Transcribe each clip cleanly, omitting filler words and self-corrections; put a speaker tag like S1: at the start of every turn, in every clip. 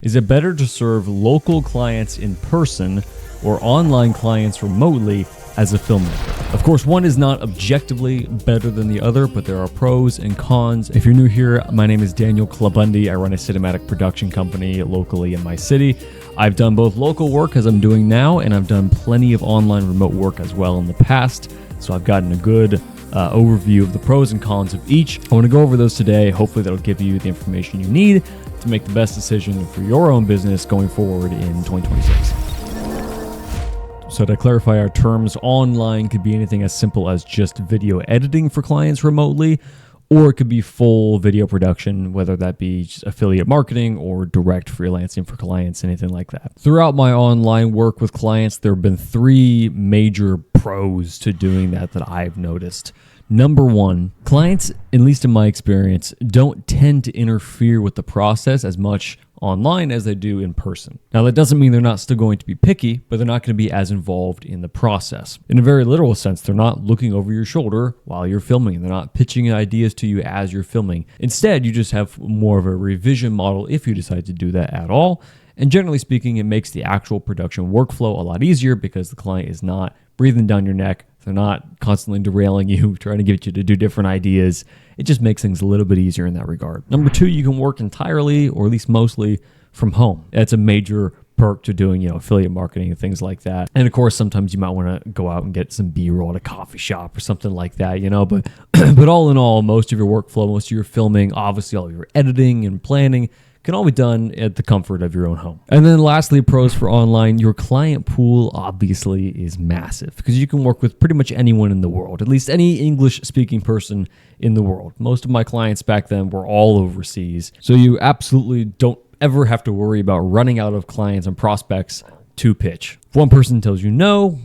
S1: Is it better to serve local clients in person or online clients remotely as a filmmaker? Of course, one is not objectively better than the other, but there are pros and cons. If you're new here, my name is Daniel Clabundi. I run a cinematic production company locally in my city. I've done both local work, as I'm doing now, and I've done plenty of online remote work as well in the past. So I've gotten a good overview of the pros and cons of each. I want to go over those today. Hopefully that'll give you the information you need to make the best decision for your own business going forward in 2026. So to clarify our terms, online could be anything as simple as just video editing for clients remotely, or it could be full video production, whether that be just affiliate marketing or direct freelancing for clients, anything like that. Throughout my online work with clients, there have been three major pros to doing that I've noticed. Number one, clients, at least in my experience, don't tend to interfere with the process as much online as they do in person. Now, that doesn't mean they're not still going to be picky, but they're not going to be as involved in the process. In a very literal sense, they're not looking over your shoulder while you're filming. They're not pitching ideas to you as you're filming. Instead, you just have more of a revision model if you decide to do that at all. And generally speaking, it makes the actual production workflow a lot easier because the client is not breathing down your neck. They're not constantly derailing you, trying to get you to do different ideas. It just makes things a little bit easier in that regard. Number two, you can work entirely, or at least mostly, from home. That's a major perk to doing, affiliate marketing and things like that. And of course, sometimes you might want to go out and get some B-roll at a coffee shop or something like that, but but all in all, most of your workflow, most of your filming, obviously all your editing and planning can all be done at the comfort of your own home. And then lastly, pros for online, your client pool obviously is massive because you can work with pretty much anyone in the world, at least any English speaking person in the world. Most of my clients back then were all overseas. So you absolutely don't ever have to worry about running out of clients and prospects to pitch. If one person tells you no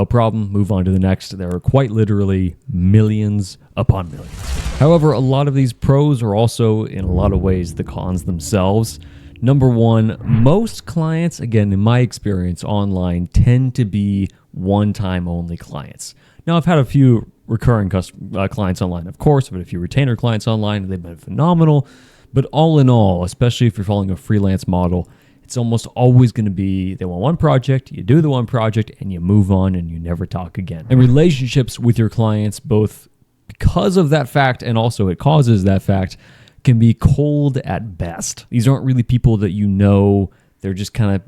S1: problem, move on to the next. There are quite literally millions upon millions. However, a lot of these pros are also, in a lot of ways, the cons themselves. Number one, most clients, again, in my experience online, tend to be one-time only clients. Now, I've had a few recurring clients online, of course, but a few retainer clients online, they've been phenomenal. But all in all, especially if you're following a freelance model, it's almost always going to be they want one project, you do the one project, and you move on and you never talk again. And relationships with your clients, both because of that fact and also it causes that fact, can be cold at best. These aren't really people that you know. They're just kind of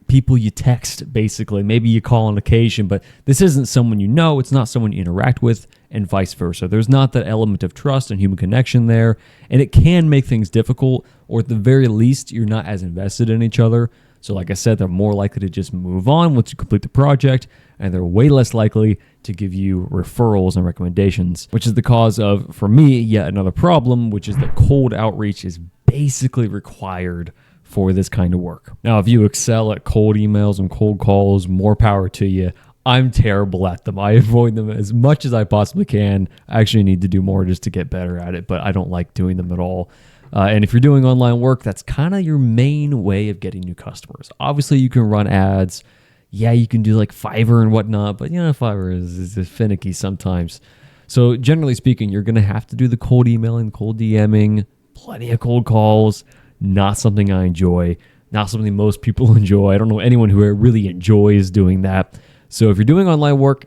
S1: people you text, basically. Maybe you call on occasion, but this isn't someone you know. It's not someone you interact with, and vice versa. There's not that element of trust and human connection there, and it can make things difficult, or at the very least, you're not as invested in each other. So like I said, they're more likely to just move on once you complete the project, and they're way less likely to give you referrals and recommendations, which is the cause of, for me, yet another problem, which is that cold outreach is basically required for this kind of work. Now, if you excel at cold emails and cold calls, more power to you. I'm terrible at them. I avoid them as much as I possibly can. I actually need to do more just to get better at it, but I don't like doing them at all. And if you're doing online work, that's kind of your main way of getting new customers. Obviously, you can run ads. Yeah, you can do like Fiverr and whatnot, but Fiverr is finicky sometimes. So generally speaking, you're going to have to do the cold emailing, cold DMing, plenty of cold calls. Not something I enjoy, not something most people enjoy. I don't know anyone who really enjoys doing that. So if you're doing online work,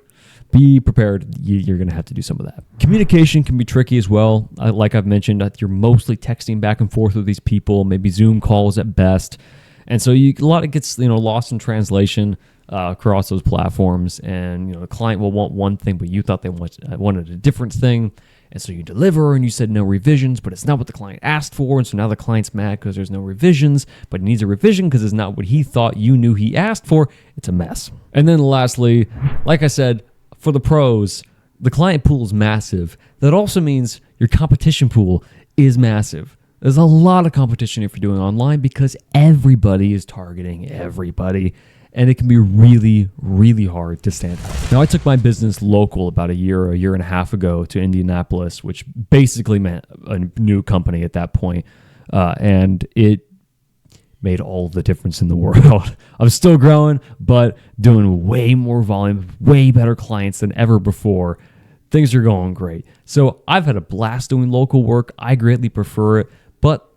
S1: be prepared. You're going to have to do some of that. Communication can be tricky as well. Like I've mentioned, you're mostly texting back and forth with these people, maybe Zoom calls at best. And so a lot of it gets lost in translation across those platforms. And the client will want one thing, but you thought they wanted a different thing. And so you deliver and you said no revisions, but it's not what the client asked for. And so now the client's mad because there's no revisions, but he needs a revision because it's not what he thought you knew he asked for. It's a mess. And then lastly, like I said, for the pros, the client pool is massive. That also means your competition pool is massive. There's a lot of competition if you're doing online because everybody is targeting everybody. And it can be really, really hard to stand out. Now, I took my business local about a year and a half ago to Indianapolis, which basically meant a new company at that point. And it made all the difference in the world. I'm still growing, but doing way more volume, way better clients than ever before. Things are going great. So I've had a blast doing local work. I greatly prefer it, but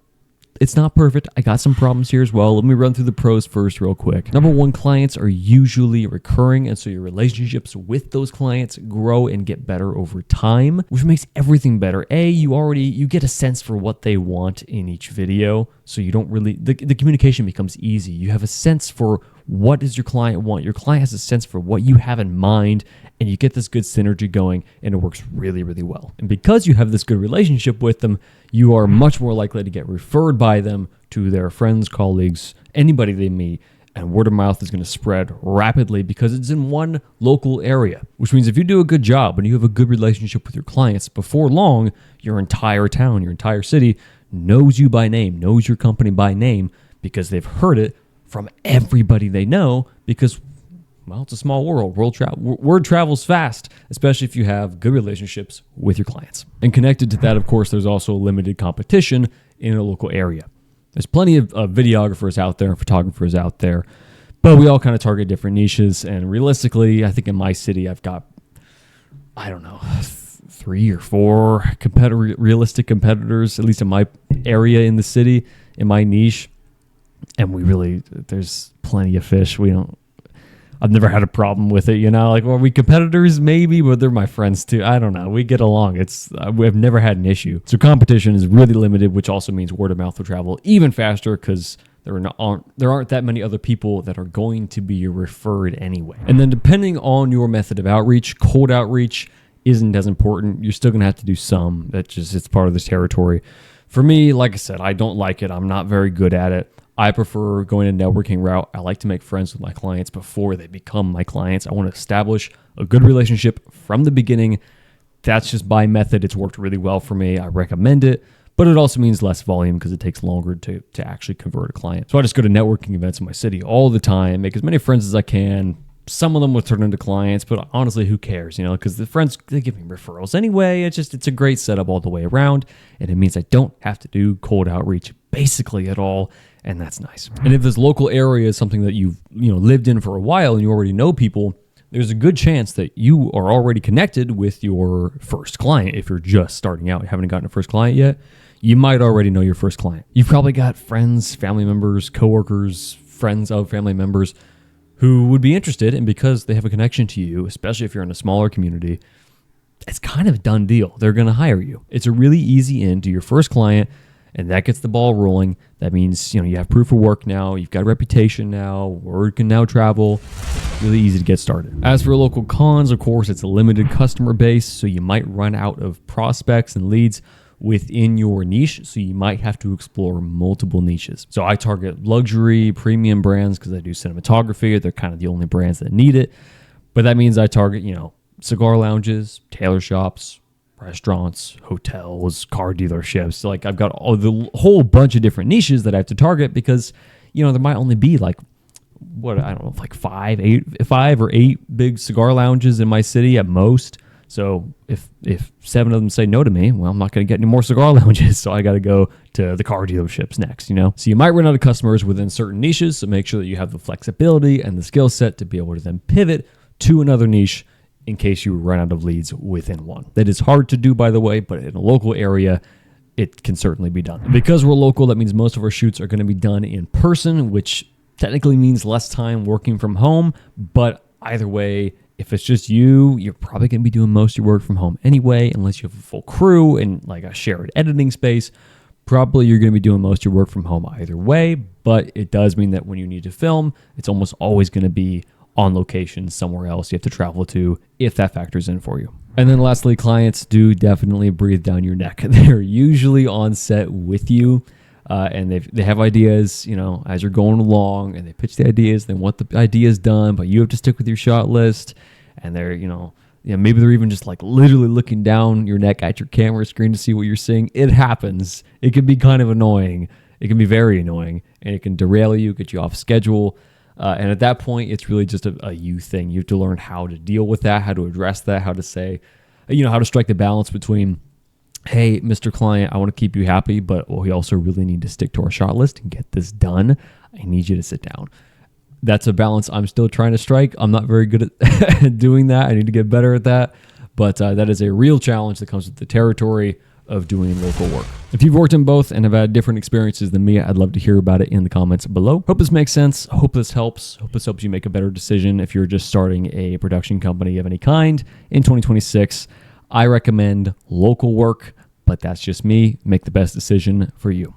S1: It's not perfect. I got some problems here as well. Let me run through the pros first real quick. Number one, clients are usually recurring, and so your relationships with those clients grow and get better over time, which makes everything better. You get a sense for what they want in each video, so you don't really, the communication becomes easy. You have a sense for what does your client want. Your client has a sense for what you have in mind, and you get this good synergy going, and it works really, really well. And because you have this good relationship with them, you are much more likely to get referred by them to their friends, colleagues, anybody they meet, and word of mouth is going to spread rapidly because it's in one local area, which means if you do a good job and you have a good relationship with your clients, before long, your entire town, your entire city knows you by name, knows your company by name, because they've heard it from everybody they know because, well, it's a small world. Word travels fast, especially if you have good relationships with your clients. And connected to that, of course, there's also limited competition in a local area. There's plenty of videographers out there and photographers out there, but we all kind of target different niches. And realistically, I think in my city, I've got, I don't know, 3 or 4 realistic competitors, at least in my area in the city, in my niche. And there's plenty of fish. I've never had a problem with it, like, are we competitors? Maybe, but they're my friends too. I don't know. We get along. We've never had an issue. So competition is really limited, which also means word of mouth will travel even faster because there aren't that many other people that are going to be referred anyway. And then depending on your method of outreach, cold outreach isn't as important. You're still going to have to do some. It's part of the territory. For me, like I said, I don't like it. I'm not very good at it. I prefer going a networking route. I like to make friends with my clients before they become my clients. I want to establish a good relationship from the beginning. That's just my method. It's worked really well for me. I recommend it, but it also means less volume because it takes longer to actually convert a client. So I just go to networking events in my city all the time, make as many friends as I can. Some of them will turn into clients, but honestly, who cares, because the friends, they give me referrals anyway. It's a great setup all the way around, and it means I don't have to do cold outreach basically at all. And that's nice. And if this local area is something that you've lived in for a while and you already know people, there's a good chance that you are already connected with your first client. If you're just starting out, you haven't gotten a first client yet, you might already know your first client. You've probably got friends, family members, coworkers, friends of family members who would be interested, and because they have a connection to you, especially if you're in a smaller community, it's kind of a done deal. They're going to hire you. It's a really easy in to your first client. And that gets the ball rolling. That means, you have proof of work now. You've got a reputation now. Word can now travel. Really easy to get started. As for local cons, of course, it's a limited customer base. So you might run out of prospects and leads within your niche. So you might have to explore multiple niches. So I target luxury, premium brands because I do cinematography. They're kind of the only brands that need it. But that means I target, cigar lounges, tailor shops, restaurants, hotels, car dealerships. Like I've got the whole bunch of different niches that I have to target because, there might only be like 5 or 8 big cigar lounges in my city at most. So if 7 of them say no to me, well, I'm not going to get any more cigar lounges. So I got to go to the car dealerships next, So you might run out of customers within certain niches. So make sure that you have the flexibility and the skill set to be able to then pivot to another niche in case you run out of leads within one. That is hard to do, by the way, but in a local area, it can certainly be done. Because we're local, that means most of our shoots are going to be done in person, which technically means less time working from home. But either way, if it's just you're probably going to be doing most of your work from home anyway, unless you have a full crew and like a shared editing space. Probably you're going to be doing most of your work from home either way, but it does mean that when you need to film, it's almost always going to be on location somewhere else you have to travel to if that factors in for you. And then lastly, clients do definitely breathe down your neck. They're usually on set with you and they have ideas, as you're going along, and they pitch the ideas. They want the ideas done, but you have to stick with your shot list. And they're, maybe they're even just like literally looking down your neck at your camera screen to see what you're seeing. It happens. It can be kind of annoying. It can be very annoying, and it can derail you, get you off schedule. And at that point, it's really just a you thing. You have to learn how to deal with that, how to address that, how to say, how to strike the balance between, hey, Mr. Client, I want to keep you happy, but we also really need to stick to our shot list and get this done. I need you to sit down. That's a balance I'm still trying to strike. I'm not very good at doing that. I need to get better at that. But that is a real challenge that comes with the territory. of doing local work. If you've worked in both and have had different experiences than me, I'd love to hear about it in the comments below. Hope this makes sense. Hope this helps. Hope this helps you make a better decision if you're just starting a production company of any kind in 2026. I recommend local work, but that's just me. Make the best decision for you.